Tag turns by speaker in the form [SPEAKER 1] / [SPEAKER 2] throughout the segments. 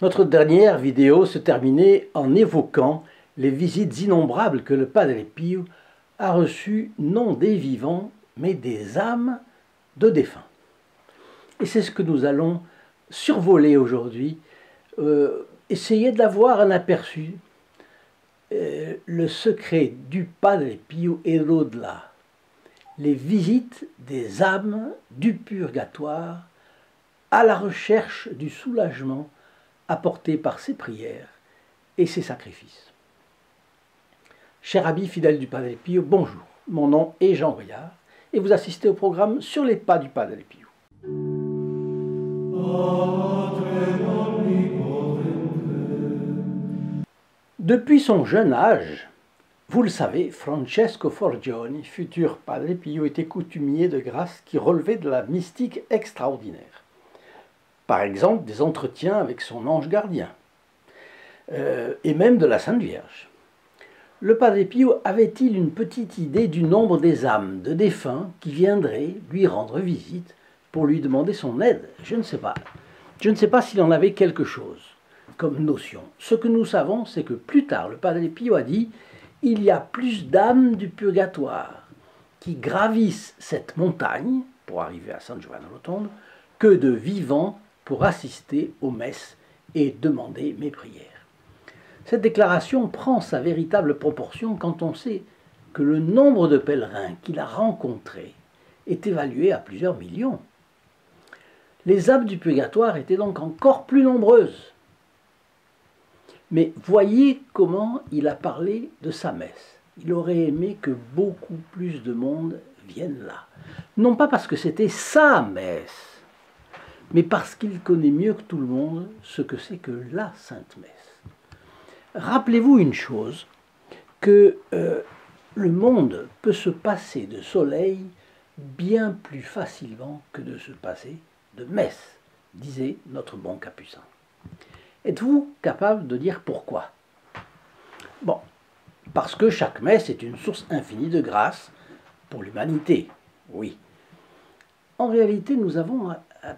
[SPEAKER 1] Notre dernière vidéo se terminait en évoquant les visites innombrables que le Padre Pio a reçues non des vivants, mais des âmes de défunts. Et c'est ce que nous allons survoler aujourd'hui, essayer d'avoir un aperçu. Le secret du Padre Pio est l'au-delà. Les visites des âmes du purgatoire à la recherche du soulagement apporté par ses prières et ses sacrifices. Cher ami fidèle du Padre Pio, bonjour. Mon nom est Jean Briard et vous assistez au programme Sur les pas du Padre Pio. Depuis son jeune âge, vous le savez, Francesco Forgione, futur Padre Pio, était coutumier de grâce qui relevait de la mystique extraordinaire. Par exemple, des entretiens avec son ange gardien, et même de la Sainte Vierge. Le Padre Pio avait-il une petite idée du nombre des âmes de défunts qui viendraient lui rendre visite pour lui demander son aide? Je ne sais pas. Je ne sais pas s'il en avait quelque chose comme notion. Ce que nous savons, c'est que plus tard, le Padre Pio a dit « Il y a plus d'âmes du purgatoire qui gravissent cette montagne pour arriver à San Giovanni Rotondo que de vivants pour assister aux messes et demander mes prières. » Cette déclaration prend sa véritable proportion quand on sait que le nombre de pèlerins qu'il a rencontrés est évalué à plusieurs millions. Les âmes du purgatoire étaient donc encore plus nombreuses. Mais voyez comment il a parlé de sa messe. Il aurait aimé que beaucoup plus de monde vienne là. Non pas parce que c'était sa messe, mais parce qu'il connaît mieux que tout le monde ce que c'est que la Sainte Messe. Rappelez-vous une chose, que le monde peut se passer de soleil bien plus facilement que de se passer de messe, disait notre bon Capucin. Êtes-vous capable de dire pourquoi? Bon, parce que chaque messe est une source infinie de grâce pour l'humanité, oui. En réalité, nous avons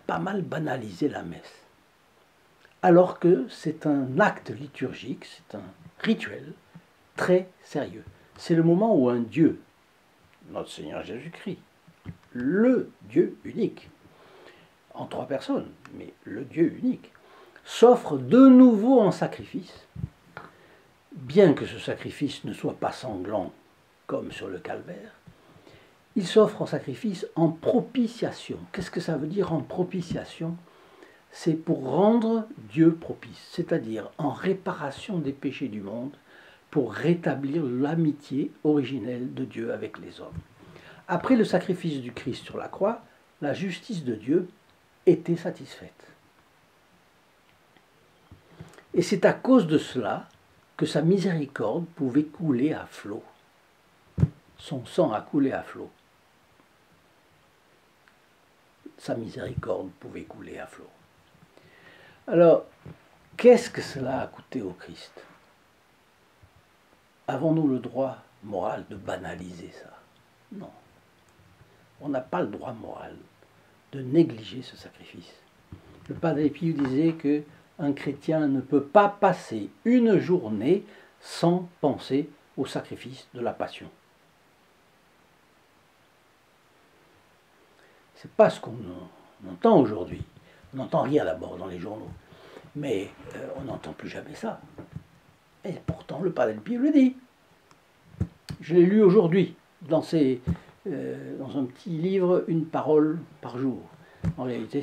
[SPEAKER 1] pas mal banalisé la messe, alors que c'est un acte liturgique, c'est un rituel très sérieux. C'est le moment où un Dieu, notre Seigneur Jésus-Christ, le Dieu unique, en trois personnes, mais le Dieu unique, s'offre de nouveau en sacrifice, bien que ce sacrifice ne soit pas sanglant comme sur le calvaire. Il s'offre en sacrifice en propitiation. Qu'est-ce que ça veut dire en propitiation? C'est pour rendre Dieu propice, c'est-à-dire en réparation des péchés du monde, pour rétablir l'amitié originelle de Dieu avec les hommes. Après le sacrifice du Christ sur la croix, la justice de Dieu était satisfaite. Et c'est à cause de cela que sa miséricorde pouvait couler à flot. Son sang a coulé à flot. Sa miséricorde pouvait couler à flot. Alors, qu'est-ce que cela a coûté au Christ? Avons-nous le droit moral de banaliser ça? Non. On n'a pas le droit moral de négliger ce sacrifice. Le Padre Pio disait qu'un chrétien ne peut pas passer une journée sans penser au sacrifice de la passion. C'est pas ce qu'on entend aujourd'hui. On n'entend rien d'abord dans les journaux, mais on n'entend plus jamais ça. Et pourtant, le Padre Pio le dit. Je l'ai lu aujourd'hui dans un petit livre, Une parole par jour. En réalité,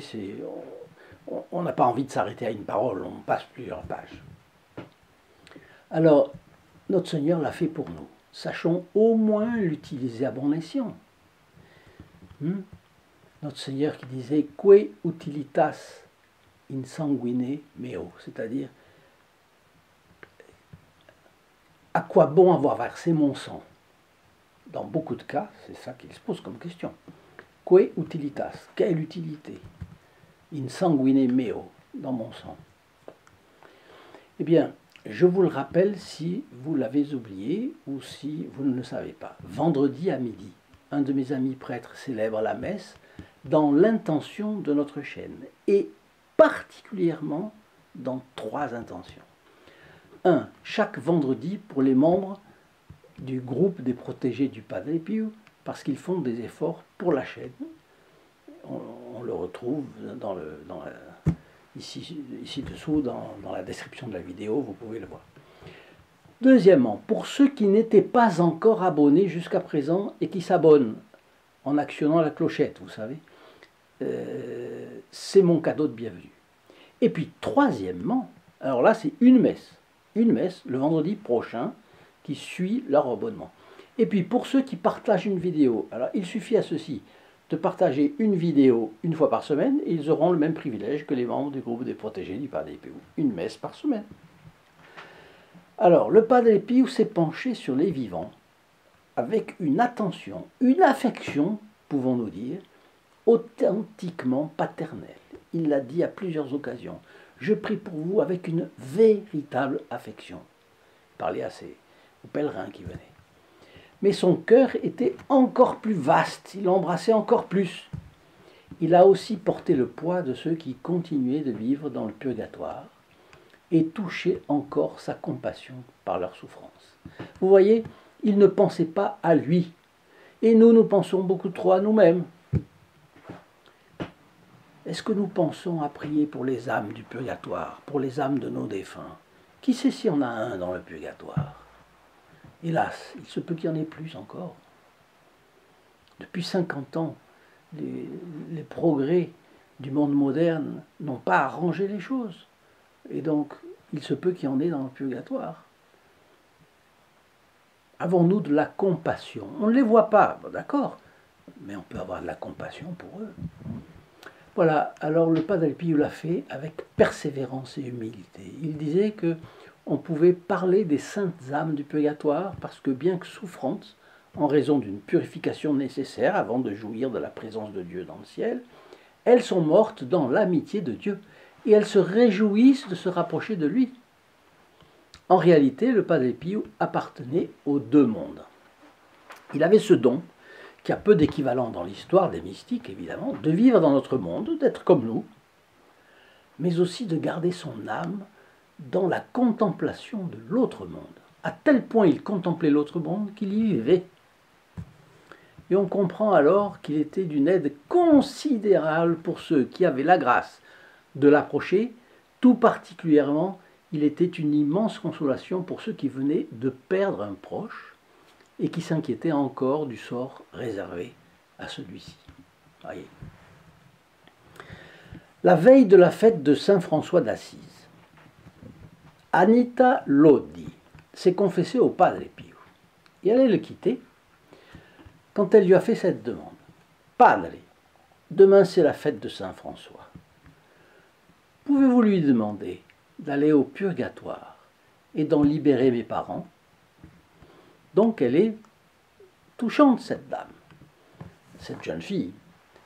[SPEAKER 1] on n'a pas envie de s'arrêter à une parole, on passe plusieurs pages. Alors, notre Seigneur l'a fait pour nous. Sachons au moins l'utiliser à bon escient. Notre Seigneur qui disait « Que utilitas in sanguine meo », c'est-à-dire « À quoi bon avoir versé mon sang ?» Dans beaucoup de cas, c'est ça qu'il se pose comme question. « Que utilitas » Quelle utilité? « In sanguine meo » dans mon sang. Eh bien, je vous le rappelle si vous l'avez oublié ou si vous ne le savez pas. Vendredi à midi, un de mes amis prêtres célèbre la messe dans l'intention de notre chaîne et particulièrement dans 3 intentions. 1. Chaque vendredi pour les membres du groupe des protégés du Padre Pio, parce qu'ils font des efforts pour la chaîne. On le retrouve ici dessous, dans la description de la vidéo, vous pouvez le voir. Deuxièmement, pour ceux qui n'étaient pas encore abonnés jusqu'à présent et qui s'abonnent en actionnant la clochette, vous savez, c'est mon cadeau de bienvenue. Et puis troisièmement, alors là c'est une messe le vendredi prochain qui suit leur abonnement. Et puis pour ceux qui partagent une vidéo, alors il suffit à ceux-ci de partager une vidéo une fois par semaine et ils auront le même privilège que les membres du groupe des protégés du Padre Pio, une messe par semaine. Alors le Padre Pio s'est penché sur les vivants avec une attention, une affection, pouvons-nous dire, authentiquement paternelle. Il l'a dit à plusieurs occasions. Je prie pour vous avec une véritable affection. Il parlait aux pèlerins qui venaient. Mais son cœur était encore plus vaste, il embrassait encore plus. Il a aussi porté le poids de ceux qui continuaient de vivre dans le purgatoire et touchait encore sa compassion par leur souffrance. Vous voyez, il ne pensait pas à lui. Et nous pensons beaucoup trop à nous-mêmes. Est-ce que nous pensons à prier pour les âmes du purgatoire, pour les âmes de nos défunts? Qui sait s'il y en a un dans le purgatoire? Hélas, il se peut qu'il y en ait plus encore. Depuis 50 ans, les progrès du monde moderne n'ont pas arrangé les choses. Et donc, il se peut qu'il y en ait dans le purgatoire. Avons-nous de la compassion? On ne les voit pas, bon, d'accord, mais on peut avoir de la compassion pour eux. Voilà, alors le Padre Pio l'a fait avec persévérance et humilité. Il disait que on pouvait parler des saintes âmes du purgatoire parce que bien que souffrantes, en raison d'une purification nécessaire avant de jouir de la présence de Dieu dans le ciel, elles sont mortes dans l'amitié de Dieu et elles se réjouissent de se rapprocher de lui. En réalité, le Padre Pio appartenait aux 2 mondes. Il avait ce don, qui a peu d'équivalent dans l'histoire des mystiques, évidemment, de vivre dans notre monde, d'être comme nous, mais aussi de garder son âme dans la contemplation de l'autre monde. À tel point il contemplait l'autre monde qu'il y vivait. Et on comprend alors qu'il était d'une aide considérable pour ceux qui avaient la grâce de l'approcher. Tout particulièrement, il était une immense consolation pour ceux qui venaient de perdre un proche et qui s'inquiétaient encore du sort réservé à celui-ci. Voyez. La veille de la fête de Saint François d'Assise, Anita Lodi s'est confessée au Padre Pio et allait le quitter quand elle lui a fait cette demande. « Padre, demain c'est la fête de Saint François. Pouvez-vous lui demander d'aller au purgatoire et d'en libérer mes parents ?» Donc elle est touchante, cette dame, cette jeune fille.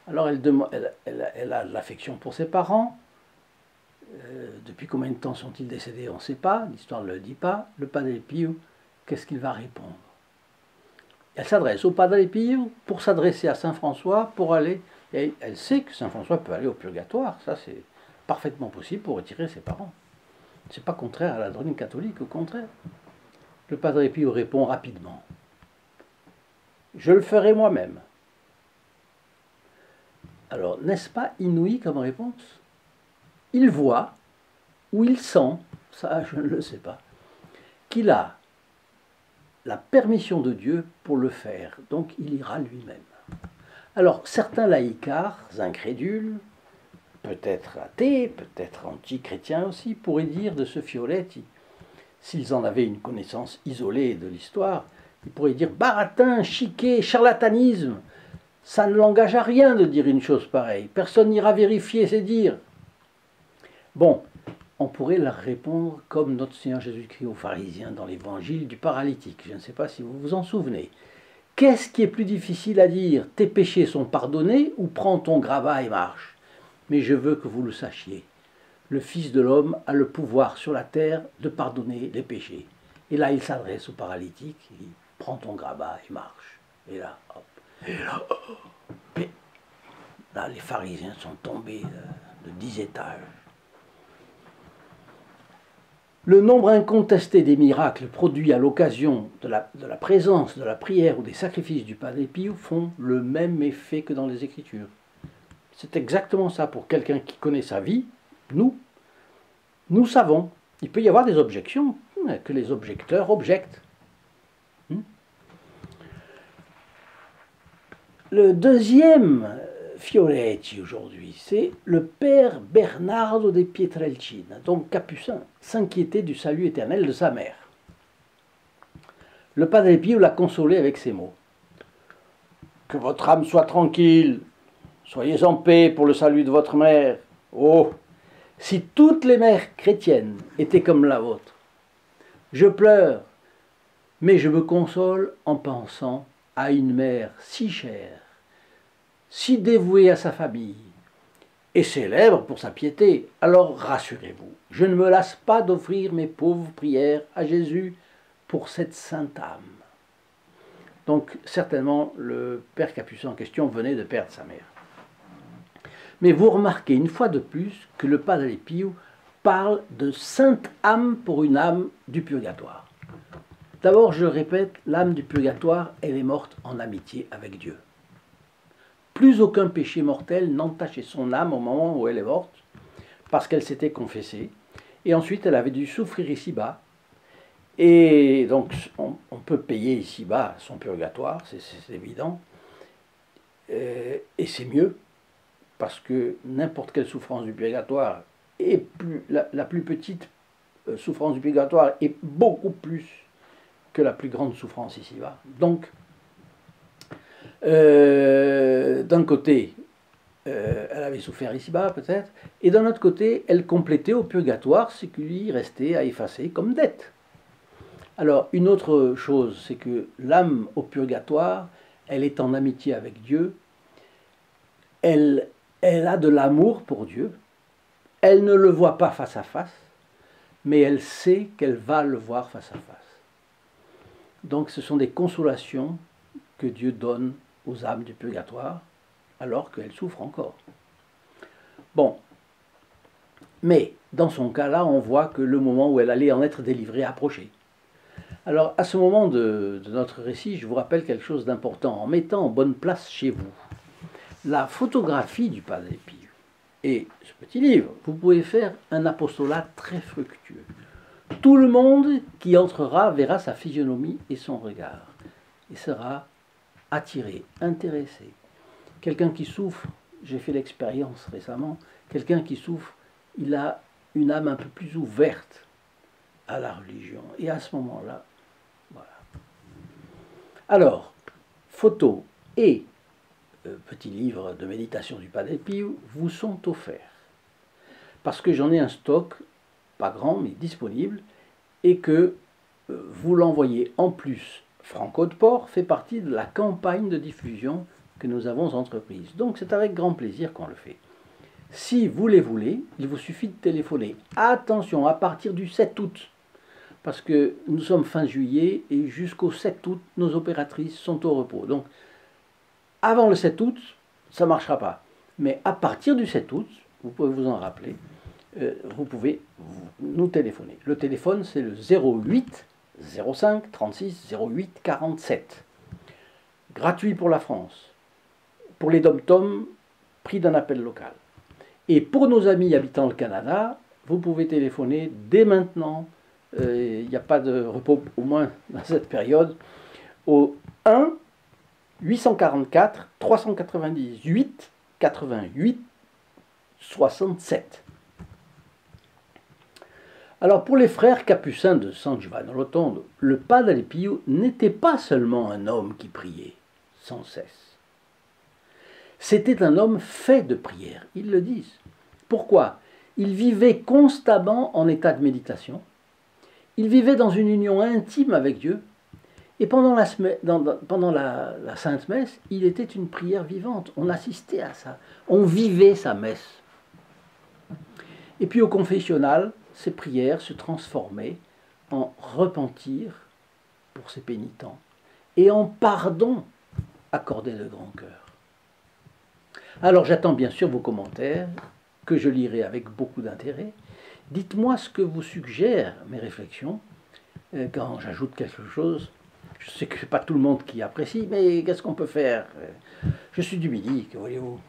[SPEAKER 1] Alors elle a de l'affection pour ses parents. Depuis combien de temps sont-ils décédés? On ne sait pas, l'histoire ne le dit pas. Le Padre Pio, qu'est-ce qu'il va répondre? Elle s'adresse au Padre Pio pour s'adresser à Saint François, pour aller... Et elle sait que Saint François peut aller au purgatoire, ça c'est parfaitement possible pour retirer ses parents. Ce n'est pas contraire à la doctrine catholique, au contraire. Le Padre Pio répond rapidement. Je le ferai moi-même. Alors, n'est-ce pas inouï comme réponse? Il voit, ou il sent, ça je ne le sais pas, qu'il a la permission de Dieu pour le faire, donc il ira lui-même. Alors, certains laïcards, incrédules, peut-être athées, peut-être anti-chrétiens aussi, pourraient dire de ce Fioletti, s'ils en avaient une connaissance isolée de l'histoire, ils pourraient dire baratin, chiquet, charlatanisme. Ça ne l'engage à rien de dire une chose pareille. Personne n'ira vérifier ses dires. Bon, on pourrait leur répondre comme notre Seigneur Jésus-Christ aux pharisiens dans l'évangile du paralytique. Je ne sais pas si vous vous en souvenez. Qu'est-ce qui est plus difficile à dire? Tes péchés sont pardonnés ou prends ton grabat et marche? Mais je veux que vous le sachiez. Le Fils de l'homme a le pouvoir sur la terre de pardonner les péchés. Et là, il s'adresse au paralytique, il dit, prends ton grabat et marche. Et là, hop. Et là, hop. Et là les pharisiens sont tombés de 10 étages. Le nombre incontesté des miracles produits à l'occasion de la présence, de la prière ou des sacrifices du Padre Pio font le même effet que dans les Écritures. C'est exactement ça. Pour quelqu'un qui connaît sa vie, nous savons. Il peut y avoir des objections, que les objecteurs objectent. Le deuxième Fioretti aujourd'hui, c'est le père Bernardo de Pietrelcina, donc capucin, s'inquiétait du salut éternel de sa mère. Le Padre Pio l'a consolé avec ces mots. Que votre âme soit tranquille, soyez en paix pour le salut de votre mère. Oh, si toutes les mères chrétiennes étaient comme la vôtre. Je pleure, mais je me console en pensant à une mère si chère, si dévouée à sa famille, et célèbre pour sa piété. Alors rassurez-vous, je ne me lasse pas d'offrir mes pauvres prières à Jésus pour cette sainte âme. Donc certainement le père Capucin en question venait de perdre sa mère. Mais vous remarquez une fois de plus que le Padre Pio parle de sainte âme pour une âme du purgatoire. D'abord, je répète, l'âme du purgatoire, elle est morte en amitié avec Dieu. Plus aucun péché mortel n'entachait son âme au moment où elle est morte, parce qu'elle s'était confessée. Et ensuite, elle avait dû souffrir ici-bas. Et donc, on peut payer ici-bas son purgatoire, c'est évident. Et c'est mieux, parce que n'importe quelle souffrance du purgatoire, et la plus petite souffrance du purgatoire est beaucoup plus que la plus grande souffrance ici-bas. Donc, d'un côté, elle avait souffert ici-bas peut-être, et d'un autre côté, elle complétait au purgatoire ce qui lui restait à effacer comme dette. Alors, une autre chose, c'est que l'âme au purgatoire, elle est en amitié avec Dieu, elle a de l'amour pour Dieu, elle ne le voit pas face à face, mais elle sait qu'elle va le voir face à face. Donc ce sont des consolations que Dieu donne aux âmes du purgatoire, alors qu'elles souffrent encore. Bon, mais dans son cas-là, on voit que le moment où elle allait en être délivrée approchait. Alors à ce moment de notre récit, je vous rappelle quelque chose d'important, en mettant en bonne place chez vous la photographie du Padre Pio et ce petit livre, vous pouvez faire un apostolat très fructueux. Tout le monde qui entrera verra sa physionomie et son regard et sera attiré, intéressé. Quelqu'un qui souffre, j'ai fait l'expérience récemment, quelqu'un qui souffre, il a une âme un peu plus ouverte à la religion. Et à ce moment-là, voilà. Alors, photos et petit livre de méditation du Padre Pio vous sont offerts. Parce que j'en ai un stock, pas grand, mais disponible, et que vous l'envoyez en plus. Franco de Port fait partie de la campagne de diffusion que nous avons entreprise. Donc c'est avec grand plaisir qu'on le fait. Si vous les voulez, il vous suffit de téléphoner. Attention, à partir du 7 août, parce que nous sommes fin juillet et jusqu'au 7 août, nos opératrices sont au repos. Donc avant le 7 août, ça ne marchera pas. Mais à partir du 7 août, vous pouvez vous en rappeler, vous pouvez nous téléphoner. Le téléphone, c'est le 08 05 36 08 47. Gratuit pour la France. Pour les dom-toms, prix d'un appel local. Et pour nos amis habitant le Canada, vous pouvez téléphoner dès maintenant, il n'y a pas de repos au moins dans cette période, au 1 844 398 88 67. Alors pour les frères capucins de San Giovanni Rotondo, le Padre Pio n'était pas seulement un homme qui priait sans cesse. C'était un homme fait de prière, ils le disent. Pourquoi? Il vivait constamment en état de méditation, il vivait dans une union intime avec Dieu, et pendant la Sainte Messe, il était une prière vivante. On assistait à ça. On vivait sa messe. Et puis au confessionnal, ces prières se transformaient en repentir pour ses pénitents et en pardon accordé de grand cœur. Alors j'attends bien sûr vos commentaires, que je lirai avec beaucoup d'intérêt. Dites-moi ce que vous suggèrent mes réflexions quand j'ajoute quelque chose. Je sais que ce n'est pas tout le monde qui apprécie, mais qu'est-ce qu'on peut faire? Je suis du Midi, que voyez-vous?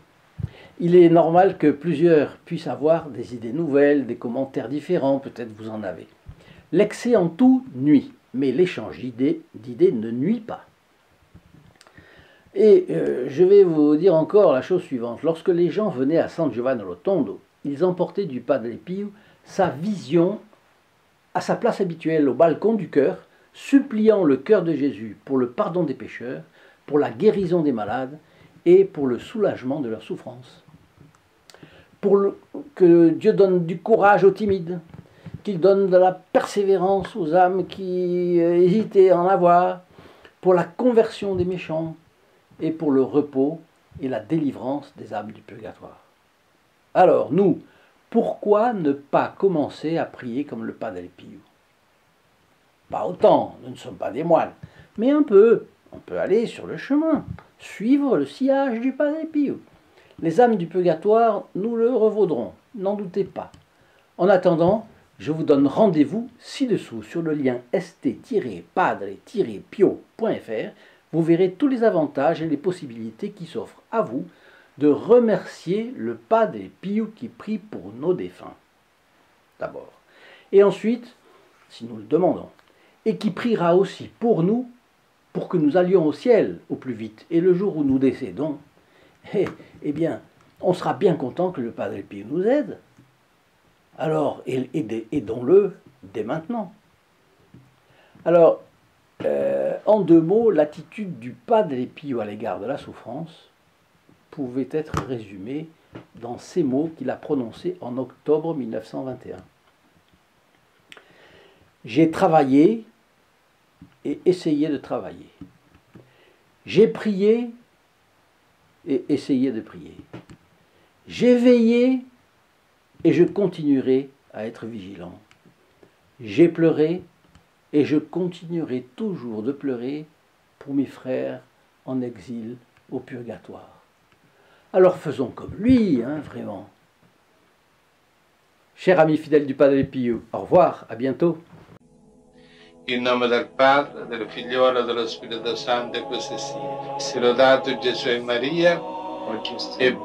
[SPEAKER 1] Il est normal que plusieurs puissent avoir des idées nouvelles, des commentaires différents, peut-être vous en avez. L'excès en tout nuit, mais l'échange d'idées ne nuit pas. Et je vais vous dire encore la chose suivante. Lorsque les gens venaient à San Giovanni Rotondo, ils emportaient du Padre Pio sa vision à sa place habituelle au balcon du cœur, suppliant le cœur de Jésus pour le pardon des pécheurs, pour la guérison des malades et pour le soulagement de leurs souffrances. Que Dieu donne du courage aux timides, qu'il donne de la persévérance aux âmes qui hésitaient à en avoir, pour la conversion des méchants et pour le repos et la délivrance des âmes du purgatoire. Alors, nous, pourquoi ne pas commencer à prier comme le Padre Pio? Pas autant, nous ne sommes pas des moines, mais un peu. On peut aller sur le chemin, suivre le sillage du Padre Pio. Les âmes du purgatoire nous le revaudront, n'en doutez pas. En attendant, je vous donne rendez-vous ci-dessous sur le lien st-padre-pio.fr. Vous verrez tous les avantages et les possibilités qui s'offrent à vous de remercier le Padre Pio qui prie pour nos défunts, d'abord. Et ensuite, si nous le demandons, et qui priera aussi pour nous, pour que nous allions au ciel au plus vite. Et le jour où nous décédons, eh bien, on sera bien content que le Padre Pio nous aide. Alors, aidons-le dès maintenant. Alors, en deux mots, l'attitude du Padre Pio à l'égard de la souffrance pouvait être résumée dans ces mots qu'il a prononcés en octobre 1921. J'ai travaillé et essayé de travailler. J'ai prié et essayé de prier. J'ai veillé et je continuerai à être vigilant. J'ai pleuré et je continuerai toujours de pleurer pour mes frères en exil au purgatoire. Alors faisons comme lui, vraiment. Chers amis fidèles du Padre Pio, au revoir, à bientôt.
[SPEAKER 2] In nome del Padre, del Figliolo e dello Spirito Santo, e così sia. Sia lodato Gesù e Maria, e